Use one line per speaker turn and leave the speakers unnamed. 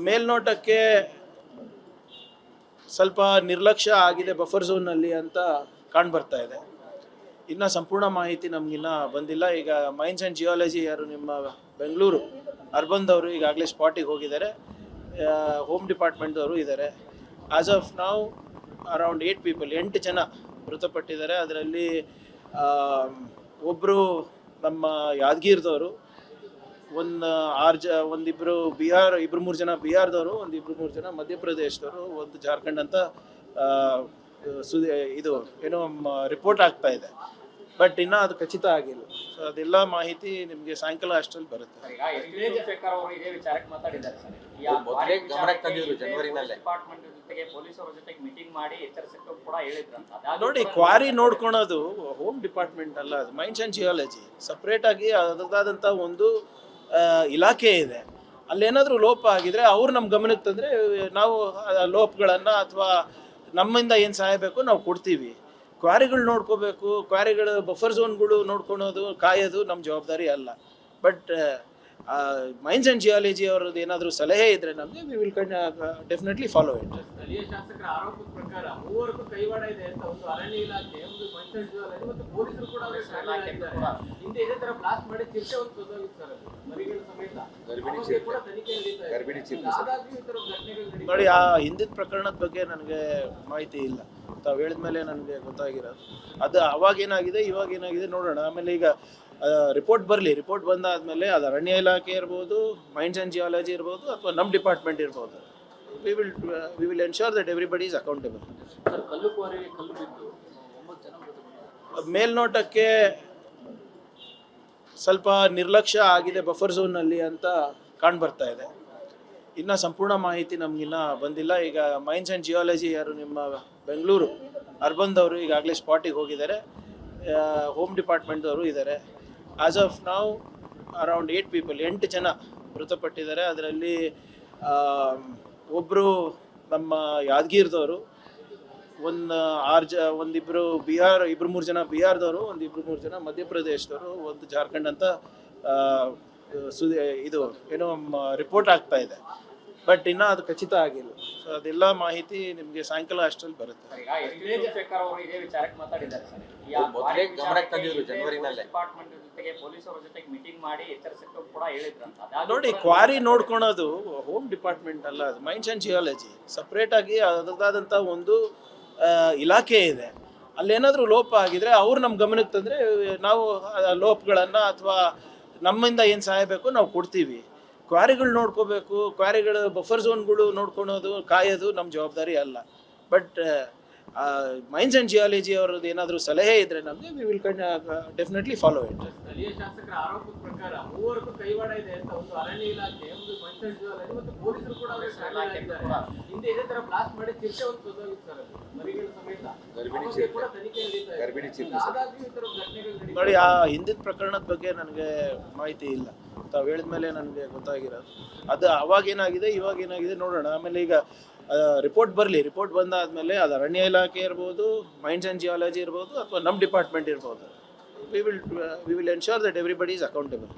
ಮೇಲ್ನೋಟಕ್ಕೆ ಸ್ವಲ್ಪ ನಿರ್ಲಕ್ಷ್ಯ ಆಗಿದೆ ಬಫರ್ ಝೋನ್ನಲ್ಲಿ ಅಂತ ಕಾಣ್ಬರ್ತಾ ಇದೆ. ಇನ್ನು ಸಂಪೂರ್ಣ ಮಾಹಿತಿ ನಮಗಿನ್ನ ಬಂದಿಲ್ಲ. ಈಗ ಮೈನ್ಸ್ ಆ್ಯಂಡ್ ಜಿಯಾಲಜಿ ಯಾರು ನಿಮ್ಮ ಬೆಂಗಳೂರು ಅರ್ಬನ್ದವರು ಈಗಾಗಲೇ ಸ್ಪಾಟಿಗೆ ಹೋಗಿದ್ದಾರೆ, ಹೋಮ್ ಡಿಪಾರ್ಟ್ಮೆಂಟ್ದವರು ಇದ್ದಾರೆ. ಆಸ್ ಆಫ್ ನಾವು ಅರೌಂಡ್ 8 ಪೀಪಲ್ 8 ಜನ ಮೃತಪಟ್ಟಿದ್ದಾರೆ. ಅದರಲ್ಲಿ ಒಬ್ಬರು ನಮ್ಮ ಯಾದಗಿರಿದವರು, ಒಂದಿಬ್ಬರು ಬಿಹಾರ್, 2-3 ಜನ ಬಿಹಾರ್ದವರು, 1-2-3 ಜನ ಮಧ್ಯಪ್ರದೇಶದವರು, ಒಂದು ಜಾರ್ಖಂಡ್ ಅಂತ ಇದು ಏನೋ ರಿಪೋರ್ಟ್ ಆಗ್ತಾ ಇದೆ. ಬಟ್ ಇನ್ನೂ ಅದು ಖಚಿತ ಆಗಿಲ್ಲ. ಸೊ ಅದೆಲ್ಲ ಮಾಹಿತಿ ನಿಮಗೆ ಸಾಯಂಕಾಲ ಅಷ್ಟರಲ್ಲಿ ಬರುತ್ತೆ. ನೋಡಿ, ಕ್ವಾರಿ ನೋಡ್ಕೊಳೋದು ಹೋಮ್ ಡಿಪಾರ್ಟ್ಮೆಂಟ್ ಅಲ್ಲ, ಅದು ಮೈನ್ಸ್ ಆ್ಯಂಡ್ ಜಿಯಾಲಜಿ. ಸಪ್ರೇಟ್ ಆಗಿ ಅದರದಾದಂಥ ಒಂದು ಇಲಾಖೆ ಇದೆ. ಅಲ್ಲೇನಾದರೂ ಲೋಪ ಆಗಿದ್ರೆ ಅವ್ರು ನಮ್ಮ ಗಮನಕ್ಕೆ ತಂದರೆ ನಾವು ಲೋಪಗಳನ್ನು ಅಥವಾ ನಮ್ಮಿಂದ ಏನು ಸಹಾಯ ಬೇಕೋ ನಾವು ಕೊಡ್ತೀವಿ. ಕ್ವಾರಿಗಳು ನೋಡ್ಕೋಬೇಕು, ಕ್ವಾರಿಗಳು ಬಫರ್ ಝೋನ್ಗಳು ನೋಡ್ಕೊಳೋದು, ಕಾಯೋದು ನಮ್ಮ ಜವಾಬ್ದಾರಿ ಅಲ್ಲ. ಬಟ್ ಮೈನ್ಸ್ ಆ್ಯಂಡ್ ಜಿಯಾಲಜಿ ಅವ್ರದ್ದು ಏನಾದರೂ ಸಲಹೆ ಇದ್ದರೆ ನಮಗೆ we will definitely follow it.
ಸ್ಥಳೀಯ ಶಾಸಕರ ಆರೋಪದ ಪ್ರಕಾರ ಮೂವರಿಗೂ ಕೈವಾಡ ಇದೆ ಅಂತ ಒಂದು ಅರಣ್ಯ ಇಲಾಖೆ, ಒಂದು ಮೈನ್ಸ್ ಆ್ಯಂಡ್ ಜಿಯಾಲಜಿ ಮತ್ತು ಪೊಲೀಸರು ಕೂಡ ಹಿಂದೆ ಇದೇ ತರ ಬ್ಲಾಸ್ಟ್ ಮಾಡಿ ಚಿರತೆ ಒಂದು ಸೋದೋಗಿತ್ತು ಸರ್, ಮರಿಗಳ ಸಮೇತ
ನೋಡಿ, ಆ ಹಿಂದಿನ ಪ್ರಕರಣದ ಬಗ್ಗೆ ನನಗೆ ಮಾಹಿತಿ ಇಲ್ಲ. ತಾವು ಹೇಳಿದ ಮೇಲೆ ನನಗೆ ಗೊತ್ತಾಗಿರೋದು ಅದು ಅವಾಗೇನಾಗಿದೆ ಇವಾಗೇನಾಗಿದೆ ನೋಡೋಣ. ಆಮೇಲೆ ಈಗ ರಿಪೋರ್ಟ್ ಬರಲಿ, ರಿಪೋರ್ಟ್ ಬಂದಾದಮೇಲೆ ಅದು ಅರಣ್ಯ ಇಲಾಖೆ ಇರ್ಬೋದು, ಮೈನ್ಸ್ ಆ್ಯಂಡ್ ಜಿಯಾಲಜಿ ಇರ್ಬೋದು, ಅಥವಾ ನಮ್ಮ ಡಿಪಾರ್ಟ್ಮೆಂಟ್ ಇರ್ಬೋದು, we will ensure that everybody is accountable. ಮೇಲ್ನೋಟಕ್ಕೆ ಸ್ವಲ್ಪ ನಿರ್ಲಕ್ಷ್ಯ ಆಗಿದೆ ಬಫರ್ ಝೋನ್ನಲ್ಲಿ ಅಂತ ಕಾಣ್ಬರ್ತಾ ಇದೆ. ಇನ್ನು ಸಂಪೂರ್ಣ ಮಾಹಿತಿ ನಮಗಿನ್ನ ಬಂದಿಲ್ಲ. ಈಗ ಮೈನ್ಸ್ ಆ್ಯಂಡ್ ಜಿಯಾಲಜಿ ಯಾರು ನಿಮ್ಮ ಬೆಂಗಳೂರು ಅರ್ಬನ್ದವರು ಈಗಾಗಲೇ ಸ್ಪಾಟಿಗೆ ಹೋಗಿದ್ದಾರೆ, ಹೋಮ್ ಡಿಪಾರ್ಟ್ಮೆಂಟ್ದವರು ಇದ್ದಾರೆ. ಆಸ್ ಆಫ್ ನಾವು ಅರೌಂಡ್ 8 ಪೀಪಲ್ 8 ಜನ ಮೃತಪಟ್ಟಿದ್ದಾರೆ. ಅದರಲ್ಲಿ ಒಬ್ಬರು ನಮ್ಮ ಯಾದಗಿರಿದವರು, ಒಂದಿಬ್ಬರು ಬಿಹಾರ್, 2-3 ಜನ ಬಿಹಾರ್ದವರು, 1-2-3 ಜನ ಮಧ್ಯಪ್ರದೇಶದವರು, ಒಂದು ಜಾರ್ಖಂಡ್ ಅಂತ ಇದು ಏನೋ ರಿಪೋರ್ಟ್ ಆಗ್ತಾ ಇದೆ. ಬಟ್ ಇನ್ನೂ ಅದು ಖಚಿತ ಆಗಿಲ್ಲ. ಸೊ ಅದೆಲ್ಲ ಮಾಹಿತಿ ನಿಮಗೆ ಸಾಯಂಕಾಲ ಅಷ್ಟರಲ್ಲಿ ಬರುತ್ತೆ. ನೋಡಿ, ಕ್ವಾರಿ ನೋಡ್ಕೊಳೋದು ಹೋಮ್ ಡಿಪಾರ್ಟ್ಮೆಂಟ್ ಅಲ್ಲ, ಅದು ಮೈನ್ಸ್ ಆ್ಯಂಡ್ ಜಿಯಾಲಜಿ. ಸಪ್ರೇಟ್ ಆಗಿ ಅದರದಾದಂಥ ಒಂದು ಇಲಾಖೆ ಇದೆ. ಅಲ್ಲೇನಾದರೂ ಲೋಪ ಆಗಿದ್ರೆ ಅವ್ರು ನಮ್ಮ ಗಮನಕ್ಕೆ ತಂದರೆ ನಾವು ಲೋಪಗಳನ್ನು ಅಥವಾ ನಮ್ಮಿಂದ ಏನು ಸಹಾಯ ಬೇಕೋ ನಾವು ಕೊಡ್ತೀವಿ. ಕ್ವಾರಿಗಳು ನೋಡ್ಕೋಬೇಕು, ಕ್ವಾರಿಗಳು ಬಫರ್ ಝೋನ್ಗಳು ನೋಡ್ಕೊಳೋದು, ಕಾಯೋದು ನಮ್ಮ ಜವಾಬ್ದಾರಿ ಅಲ್ಲ. ಬಟ್ ಮೈನ್ಸ್ ಆ್ಯಂಡ್ ಜಿಯಾಲಜಿ ಅವ್ರದ್ದು ಏನಾದರೂ ಸಲಹೆ ಇದ್ದರೆ ನಮಗೆ we will definitely follow it.
ಸ್ಥಳೀಯ ಶಾಸಕರ ಆರೋಪದ ಪ್ರಕಾರ ಮೂವರಿಗೂ ಕೈವಾಡ ಇದೆ ಅಂತ ಒಂದು ಅರಣ್ಯ ಇಲಾಖೆ, ಒಂದು ಮೈನ್ಸ್ ಆ್ಯಂಡ್ ಜಿಯಾಲಜಿ ಮತ್ತು ಪೊಲೀಸರು ಕೂಡ ಹಿಂದೆ ಇದೇ ತರ ಬ್ಲಾಸ್ಟ್ ಮಾಡಿ ಚಿರತೆ ಒಂದು ಸೋದೋಗಿತ್ತು ಸರ್, ಮರಿಗಳ ಸಮೇತ
ನೋಡಿ, ಆ ಹಿಂದಿನ ಪ್ರಕರಣದ ಬಗ್ಗೆ ನನಗೆ ಮಾಹಿತಿ ಇಲ್ಲ. ತಾವು ಹೇಳಿದ ಮೇಲೆ ನನಗೆ ಗೊತ್ತಾಗಿರೋದು ಅದು ಅವಾಗೇನಾಗಿದೆ ಇವಾಗೇನಾಗಿದೆ ನೋಡೋಣ. ಆಮೇಲೆ ಈಗ ರಿಪೋರ್ಟ್ ಬರಲಿ, ರಿಪೋರ್ಟ್ ಬಂದಾದಮೇಲೆ ಅದು ಅರಣ್ಯ ಇಲಾಖೆ ಇರ್ಬೋದು, ಮೈನ್ಸ್ ಆ್ಯಂಡ್ ಜಿಯಾಲಜಿ ಇರ್ಬೋದು, ಅಥವಾ ನಮ್ಮ ಡಿಪಾರ್ಟ್ಮೆಂಟ್ ಇರ್ಬೋದು, we will ensure that everybody is accountable.